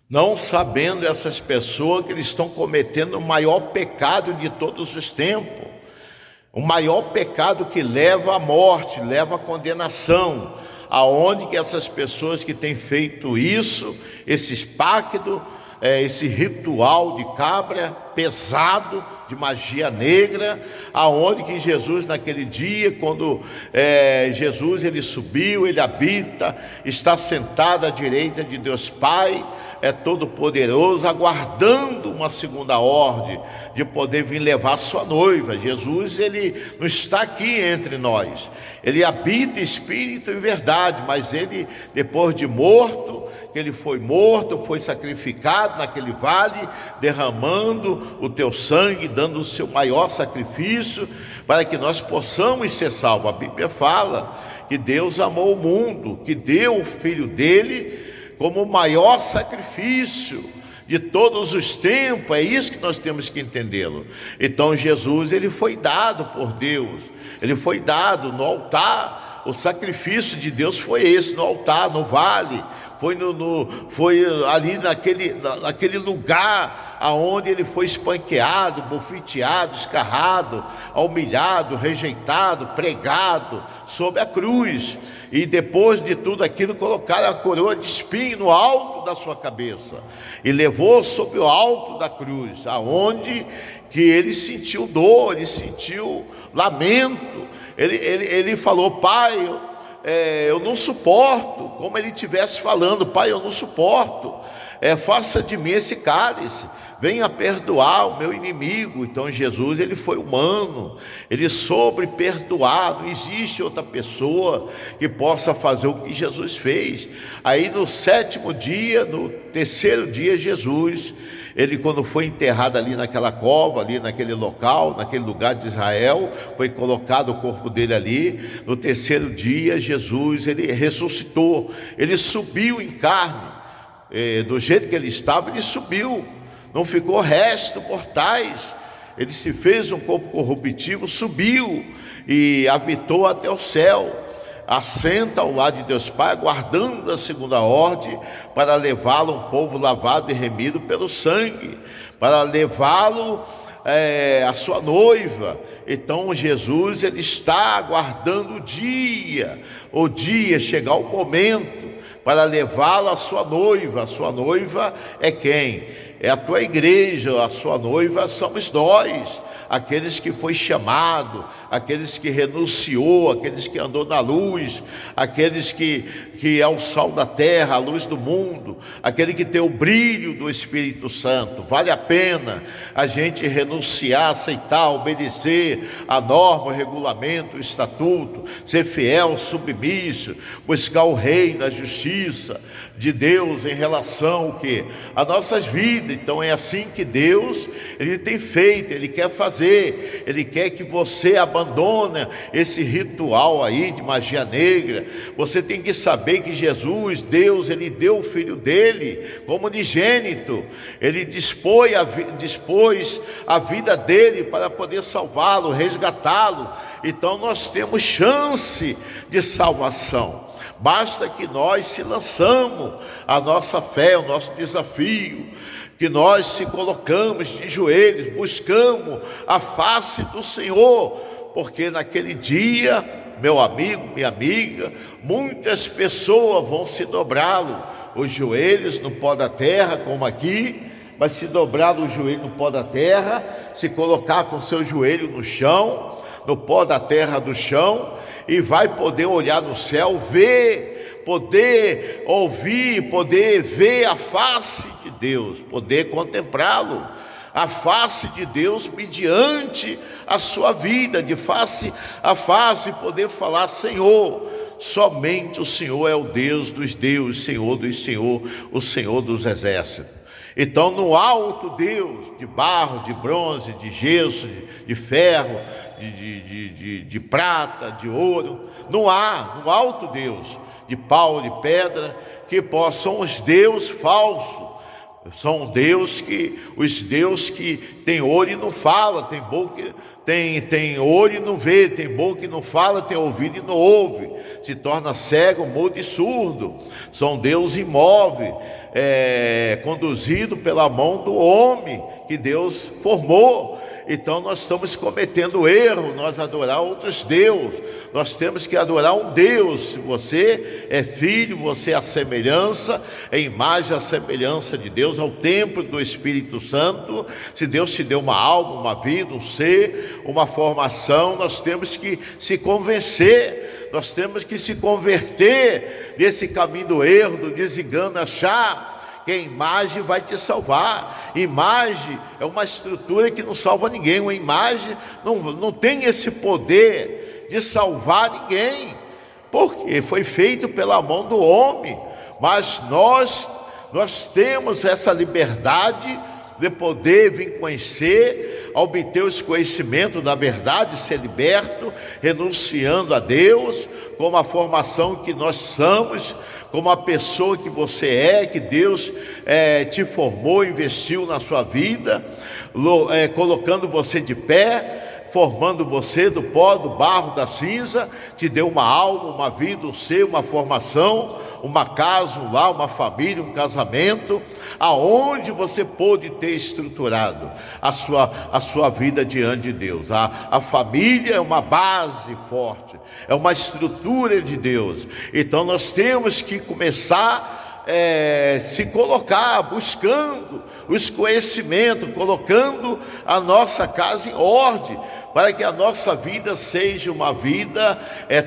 não sabendo essas pessoas que eles estão cometendo o maior pecado de todos os tempos, o maior pecado que leva à morte, leva à condenação, aonde que essas pessoas que têm feito isso, esses pactos, esse ritual de cabra pesado, de magia negra, aonde que Jesus naquele dia, quando Jesus ele subiu, ele habita, está sentado à direita de Deus Pai, é todo poderoso, aguardando uma segunda ordem de poder vir levar sua noiva. Jesus ele não está aqui entre nós, ele habita espírito e verdade, mas ele, depois de morto, que ele foi morto, foi sacrificado naquele vale, derramando o teu sangue, dando o seu maior sacrifício, para que nós possamos ser salvos. A Bíblia fala que Deus amou o mundo, que deu o Filho dele como o maior sacrifício de todos os tempos. É isso que nós temos que entendê-lo. Então Jesus ele foi dado por Deus, ele foi dado no altar. O sacrifício de Deus foi esse, no altar, no vale, foi ali naquele lugar aonde ele foi espanqueado, bofeteado, escarrado, humilhado, rejeitado, pregado sobre a cruz. E depois de tudo aquilo, colocaram a coroa de espinho no alto da sua cabeça e levou sobre o alto da cruz, aonde que ele sentiu dor, ele sentiu lamento. Ele falou: Pai, eu não suporto, como ele estivesse falando: Pai, eu não suporto, faça de mim esse cálice, venha perdoar o meu inimigo. Então Jesus ele foi humano, ele soube perdoar. Não existe outra pessoa que possa fazer o que Jesus fez. Aí no sétimo dia, no terceiro dia, Jesus, ele quando foi enterrado ali naquela cova, ali naquele local, naquele lugar de Israel, foi colocado o corpo dele ali. No terceiro dia Jesus ele ressuscitou, ele subiu em carne, do jeito que ele estava ele subiu, não ficou resto mortais. Ele se fez um corpo corruptível, subiu e habitou até o céu, assenta ao lado de Deus Pai, aguardando a segunda ordem para levá-lo, um povo lavado e remido pelo sangue, para levá-lo a sua noiva. Então Jesus ele está aguardando o dia chegar o momento para levá-lo à sua noiva. A sua noiva é quem? É a tua igreja. A sua noiva somos nós, aqueles que foi chamado, aqueles que renunciou, aqueles que andou na luz, aqueles que é o sol da terra, a luz do mundo, aquele que tem o brilho do Espírito Santo. Vale a pena a gente renunciar, aceitar, obedecer a norma, o regulamento, o estatuto, ser fiel, submisso, buscar o reino, a justiça de Deus em relação ao que? As nossas vidas. Então é assim que Deus ele tem feito, ele quer fazer, ele quer que você abandone esse ritual aí de magia negra. Você tem que saber que Jesus, Deus, ele deu o Filho dele como unigênito, ele dispôs a vida dele para poder salvá-lo, resgatá-lo. Então nós temos chance de salvação, basta que nós se lançamos a nossa fé, o nosso desafio, que nós se colocamos de joelhos, buscamos a face do Senhor, porque naquele dia, meu amigo, minha amiga, muitas pessoas vão se dobrá-lo, os joelhos no pó da terra, como aqui, mas se dobrar o joelho no pó da terra, se colocar com seu joelho no chão, no pó da terra do chão, e vai poder olhar no céu, ver, poder ouvir, poder ver a face de Deus, poder contemplá-lo, a face de Deus mediante a sua vida, de face a face, poder falar: Senhor, somente o Senhor é o Deus dos deuses, Senhor dos senhores, o Senhor dos exércitos. Então no alto Deus, de barro, de bronze, de gesso, de ferro, de prata, de ouro, não há no alto Deus, de pau, de pedra, que possam os deuses falsos. São os deuses que tem olho e não fala, tem boca, tem olho e não vê, tem boca e não fala, tem ouvido e não ouve, se torna cego, mudo e surdo. São deuses imóveis, conduzido pela mão do homem que Deus formou. Então nós estamos cometendo erro, nós adorar outros deuses. Nós temos que adorar um Deus. Se você é filho, você é a semelhança, é a imagem, a semelhança de Deus, ao templo do Espírito Santo. Se Deus te deu uma alma, uma vida, um ser, uma formação, nós temos que se convencer, nós temos que se converter desse caminho do erro, do desengano, achar que a imagem vai te salvar. Imagem é uma estrutura que não salva ninguém. Uma imagem não tem esse poder de salvar ninguém, porque foi feito pela mão do homem. Mas nós temos essa liberdade de poder vir conhecer, obter os conhecimentos da verdade, ser liberto, renunciando a Deus, como a formação que nós somos, como a pessoa que você é, que Deus te formou, investiu na sua vida, colocando você de pé, formando você do pó, do barro, da cinza, te deu uma alma, uma vida, um ser, uma formação, uma casa, um lar, uma família, um casamento, aonde você pôde ter estruturado a sua vida diante de Deus. A família é uma base forte, é uma estrutura de Deus. Então nós temos que começar se colocar, buscando os conhecimentos, colocando a nossa casa em ordem, para que a nossa vida seja uma vida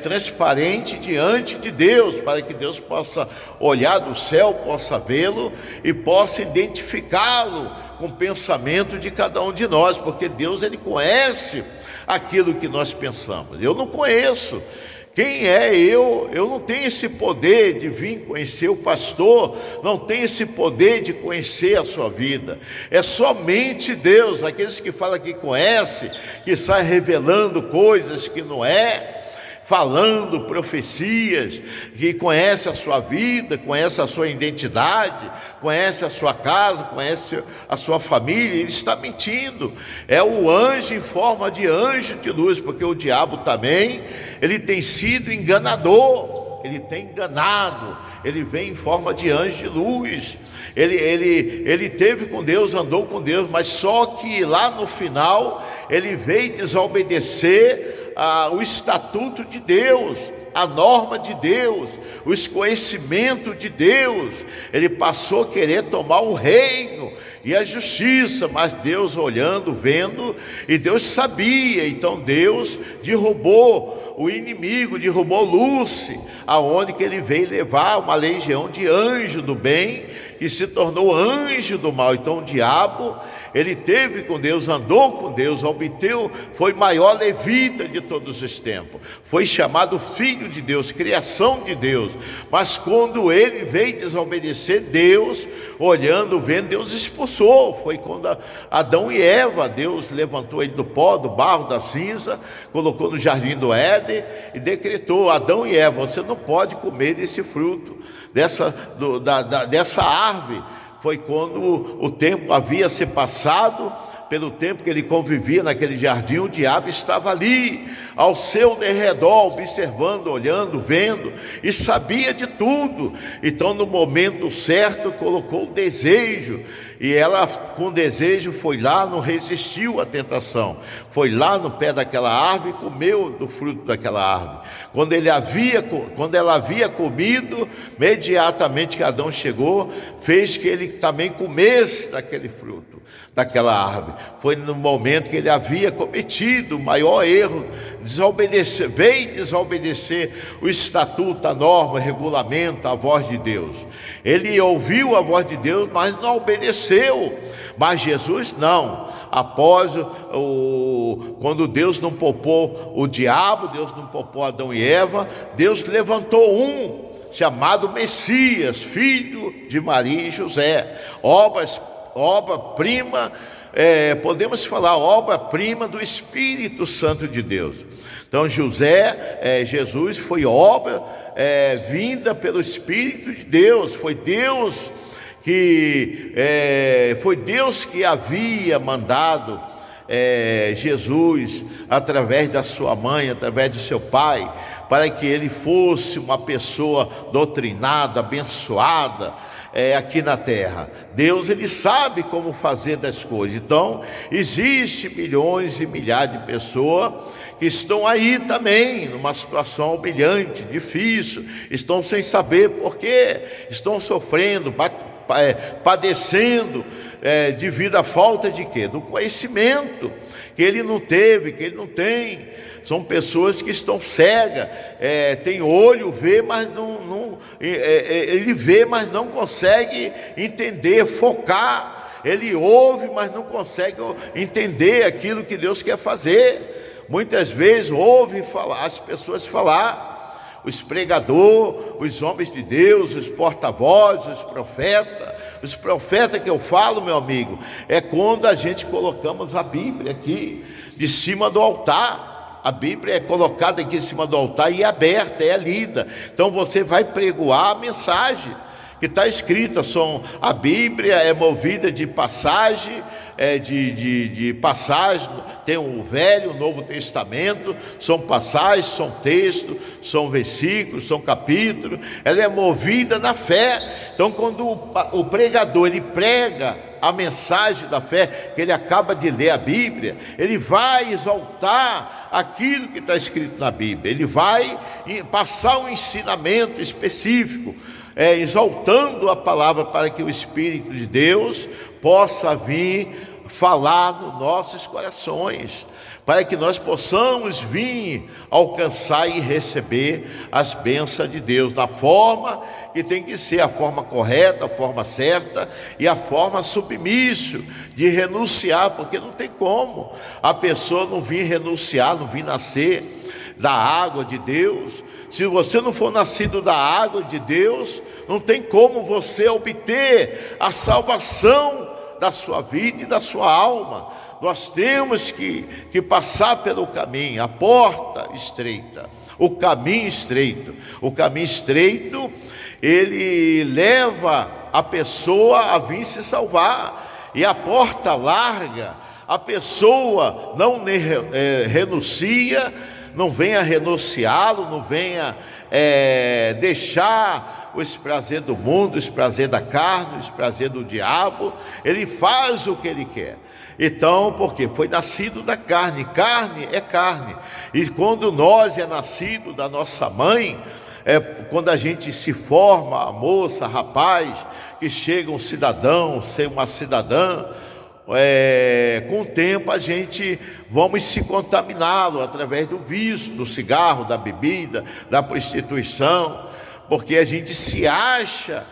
transparente diante de Deus, para que Deus possa olhar do céu, possa vê-lo e possa identificá-lo com o pensamento de cada um de nós, porque Deus, Ele conhece aquilo que nós pensamos. Eu não conheço. Quem é eu? Eu não tenho esse poder de vir conhecer o pastor, não tenho esse poder de conhecer a sua vida. É somente Deus. Aqueles que falam que conhece, que sai revelando coisas que não é, falando profecias, que conhece a sua vida, conhece a sua identidade, conhece a sua casa, conhece a sua família. Ele está mentindo. É o anjo em forma de anjo de luz, porque o diabo também, ele tem sido enganador, ele tem enganado, ele vem em forma de anjo de luz. Ele teve com Deus, andou com Deus, mas só que lá no final ele veio desobedecer o estatuto de Deus, a norma de Deus, os conhecimentos de Deus. Ele passou a querer tomar o reino e a justiça, mas Deus olhando, vendo, e Deus sabia. Então Deus derrubou o inimigo, derrubou Lúcifer, aonde que ele veio levar uma legião de anjo do bem e se tornou anjo do mal. Então o diabo, ele teve com Deus, andou com Deus, obteu, foi maior levita de todos os tempos, foi chamado filho de Deus, criação de Deus. Mas quando ele veio desobedecer Deus, olhando, vendo, Deus expulsou. Foi quando Adão e Eva, Deus levantou ele do pó, do barro, da cinza, colocou no jardim do Éden e decretou: Adão e Eva, você não pode comer desse fruto, dessa árvore. Foi quando o tempo havia se passado, pelo tempo que ele convivia naquele jardim, o diabo estava ali, ao seu derredor, observando, olhando, vendo, e sabia de tudo. Então no momento certo colocou o desejo, e ela com desejo foi lá, não resistiu à tentação, foi lá no pé daquela árvore e comeu do fruto daquela árvore. Quando ela havia comido, imediatamente que Adão chegou, fez que ele também comesse daquele fruto, daquela árvore. Foi no momento que ele havia cometido o maior erro, veio desobedecer o estatuto, a norma, o regulamento, a voz de Deus. Ele ouviu a voz de Deus, mas não obedeceu. Mas Jesus não. Após quando Deus não poupou o diabo, Deus não poupou Adão e Eva, Deus levantou um chamado Messias, filho de Maria e José. Obra-prima, podemos falar obra-prima do Espírito Santo de Deus. Então Jesus foi obra vinda pelo Espírito de Deus. Foi Deus que havia mandado Jesus através da sua mãe, através de seu pai, para que ele fosse uma pessoa doutrinada, abençoada, aqui na terra. Deus, ele sabe como fazer das coisas. Então, existe milhões e milhares de pessoas que estão aí também numa situação humilhante, difícil, estão sem saber por quê, estão sofrendo, padecendo devido à falta de quê? Do conhecimento que ele não teve, que ele não tem. São pessoas que estão cegas, tem olho, vê, mas ele vê, mas não consegue entender, focar. Ele ouve, mas não consegue entender aquilo que Deus quer fazer. Muitas vezes ouve falar, as pessoas falar, os pregadores, os homens de Deus, os porta-vozes, os profetas. Os profetas que eu falo, meu amigo, é quando a gente colocamos a Bíblia aqui de cima do altar. A Bíblia é colocada aqui em cima do altar e é aberta, é lida. Então você vai pregoar a mensagem que está escrita. A Bíblia é movida de passagem, de passagem. Tem o Velho, o Novo Testamento, são passagens, são textos, são versículos, são capítulos. Ela é movida na fé. Então, quando o pregador ele prega a mensagem da fé, que ele acaba de ler a Bíblia, ele vai exaltar aquilo que está escrito na Bíblia. Ele vai passar um ensinamento específico, exaltando a palavra, para que o Espírito de Deus possa vir falar nos nossos corações, para que nós possamos vir alcançar e receber as bênçãos de Deus, da forma que tem que ser, a forma correta, a forma certa e a forma submissa, de renunciar, porque não tem como a pessoa não vir renunciar, não vir nascer da água de Deus. Se você não for nascido da água de Deus, não tem como você obter a salvação da sua vida e da sua alma. Nós temos que passar pelo caminho, a porta estreita, o caminho estreito. O caminho estreito, ele leva a pessoa a vir se salvar, e a porta larga, a pessoa não renuncia, não venha renunciá-lo, não venha deixar os prazeres do mundo, os prazeres da carne, os prazeres do diabo. Ele faz o que ele quer. Então, porque foi nascido da carne, carne é carne. E quando nós é nascido da nossa mãe, quando a gente se forma, a moça, rapaz, que chega um cidadão, ser uma cidadã, com o tempo a gente vamos se contaminá-lo através do vício, do cigarro, da bebida, da prostituição, porque a gente se acha,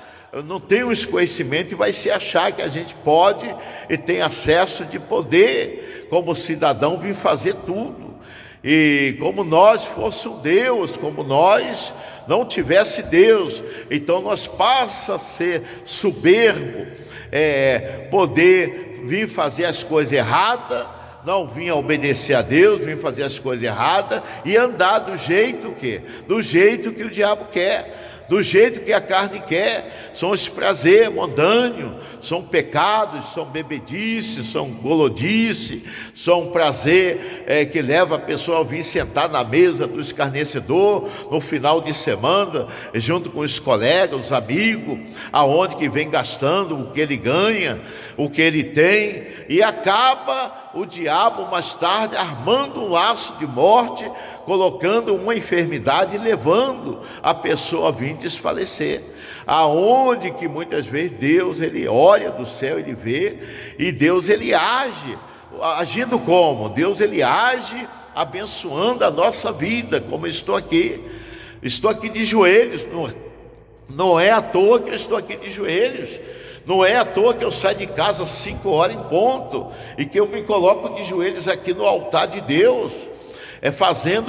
não tem os conhecimentos e vai se achar que a gente pode e tem acesso de poder, como cidadão, vir fazer tudo, e como nós fôssemos Deus, como nós não tivesse Deus. Então nós passa a ser soberbo, poder vir fazer as coisas erradas, não vir obedecer a Deus, vir fazer as coisas erradas e andar do jeito que? Do jeito que o diabo quer, do jeito que a carne quer. São os prazeres mundâneos, são pecados, são bebedices, são golodice, são prazer que leva a pessoa a vir sentar na mesa do escarnecedor no final de semana, junto com os colegas, os amigos, aonde que vem gastando o que ele ganha, o que ele tem, e acaba o diabo mais tarde armando um laço de morte, colocando uma enfermidade e levando a pessoa a vir desfalecer. Aonde que muitas vezes Deus, ele olha do céu, ele vê, e Deus, ele age, agindo como? Deus, ele age abençoando a nossa vida, como eu estou aqui de joelhos, não é à toa que eu estou aqui de joelhos. Não é à toa que eu saio de casa às 5 horas em ponto e que eu me coloco de joelhos aqui no altar de Deus,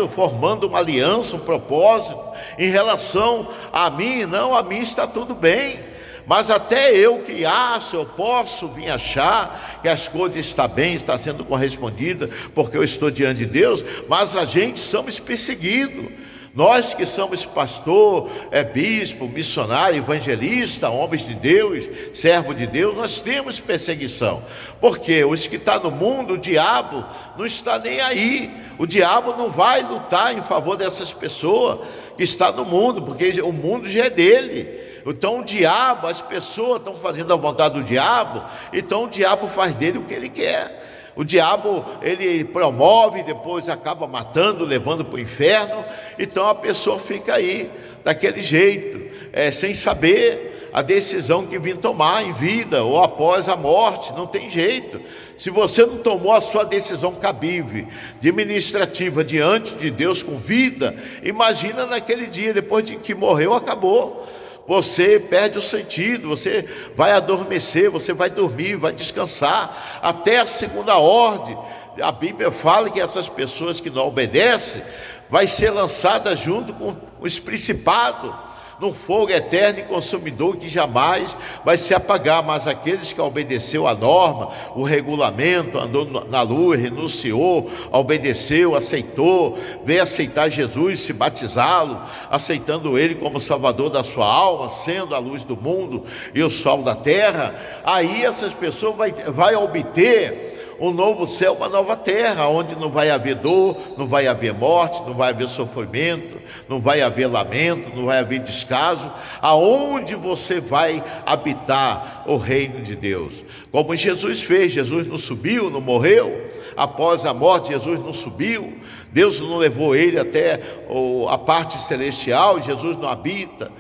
formando uma aliança, um propósito em relação a mim. Não, a mim está tudo bem, mas até eu que acho, eu posso vir achar que as coisas estão bem, está sendo correspondida, porque eu estou diante de Deus, mas a gente somos perseguidos. Nós que somos pastor, bispo, missionário, evangelista, homens de Deus, servo de Deus, nós temos perseguição. Porque os que estão no mundo, o diabo não está nem aí. O diabo não vai lutar em favor dessas pessoas que estão no mundo, porque o mundo já é dele. Então o diabo, as pessoas estão fazendo a vontade do diabo, então o diabo faz dele o que ele quer. O diabo, ele promove, depois acaba matando, levando para o inferno. Então a pessoa fica aí, daquele jeito, sem saber a decisão que vem tomar em vida ou após a morte. Não tem jeito. Se você não tomou a sua decisão cabível, administrativa, diante de Deus com vida, imagina naquele dia, depois de que morreu, acabou. Você perde o sentido, você vai adormecer, você vai dormir, vai descansar, até a segunda ordem. A Bíblia fala que essas pessoas que não obedecem, vai ser lançada junto com os principados, num fogo eterno e consumidor que jamais vai se apagar. Mas aqueles que obedeceu a norma, o regulamento, andou na luz, renunciou, obedeceu, aceitou, veio aceitar Jesus, se batizá-lo, aceitando Ele como Salvador da sua alma, sendo a luz do mundo e o sol da terra, aí essas pessoas vai obter um novo céu, uma nova terra, onde não vai haver dor, não vai haver morte, não vai haver sofrimento, não vai haver lamento, não vai haver descaso, aonde você vai habitar o reino de Deus. Como Jesus fez, Jesus não subiu, não morreu, após a morte Jesus não subiu, Deus não levou ele até a parte celestial, Jesus não habita.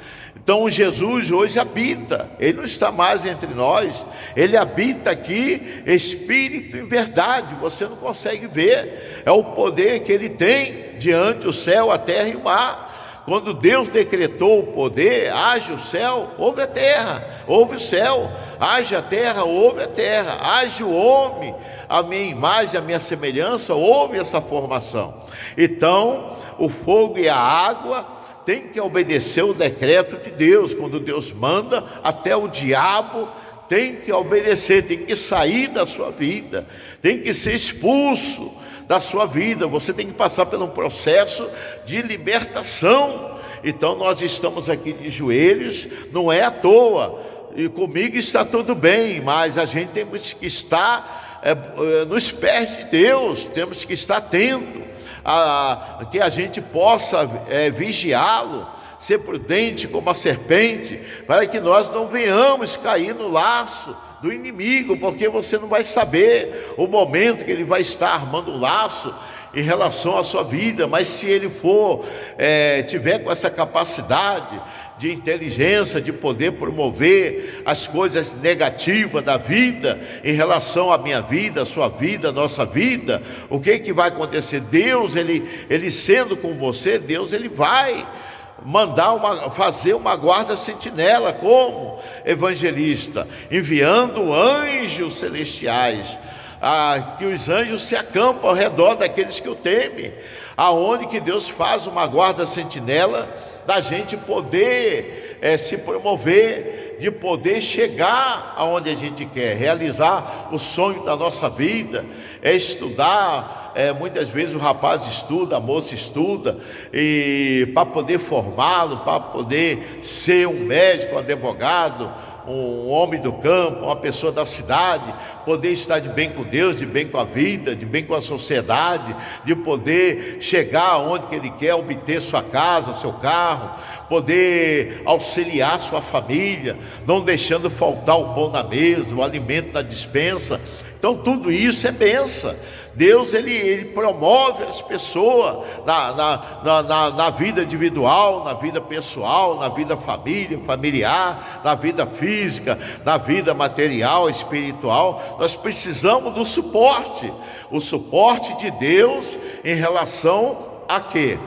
Então Jesus hoje habita, Ele não está mais entre nós, Ele habita aqui, Espírito e verdade. Você não consegue ver, é o poder que Ele tem diante do céu, a terra e o mar. Quando Deus decretou o poder, haja o céu, houve a terra, houve o céu, haja a terra, houve a terra, haja o homem, a minha imagem, a minha semelhança, houve essa formação. Então o fogo e a água tem que obedecer o decreto de Deus. Quando Deus manda, até o diabo tem que obedecer, tem que sair da sua vida, tem que ser expulso da sua vida. Você tem que passar por um processo de libertação. Então nós estamos aqui de joelhos, não é à toa, e comigo está tudo bem, mas a gente temos que estar nos pés de Deus, temos que estar atento, que a gente possa vigiá-lo, ser prudente como a serpente, para que nós não venhamos cair no laço do inimigo, porque você não vai saber o momento que ele vai estar armando um laço em relação à sua vida. Mas se ele tiver com essa capacidade de inteligência, de poder promover as coisas negativas da vida em relação à minha vida, à sua vida, à nossa vida, o que vai acontecer? Deus, ele sendo com você, Deus, ele vai fazer uma guarda sentinela, como evangelista, enviando anjos celestiais, que os anjos se acampam ao redor daqueles que o temem, aonde que Deus faz uma guarda sentinela, da gente poder se promover, de poder chegar aonde a gente quer, realizar o sonho da nossa vida, estudar. Muitas vezes o rapaz estuda, a moça estuda, e para poder formá-lo, para poder ser um médico, um advogado, um homem do campo, uma pessoa da cidade, poder estar de bem com Deus, de bem com a vida, de bem com a sociedade, de poder chegar onde que ele quer, obter sua casa, seu carro, poder auxiliar sua família, não deixando faltar o pão na mesa, o alimento na despensa. Então tudo isso é bênção. Deus ele promove as pessoas na vida individual, na vida pessoal, na vida familiar, na vida física, na vida material, espiritual. Nós precisamos do suporte, o suporte de Deus em relação a quê?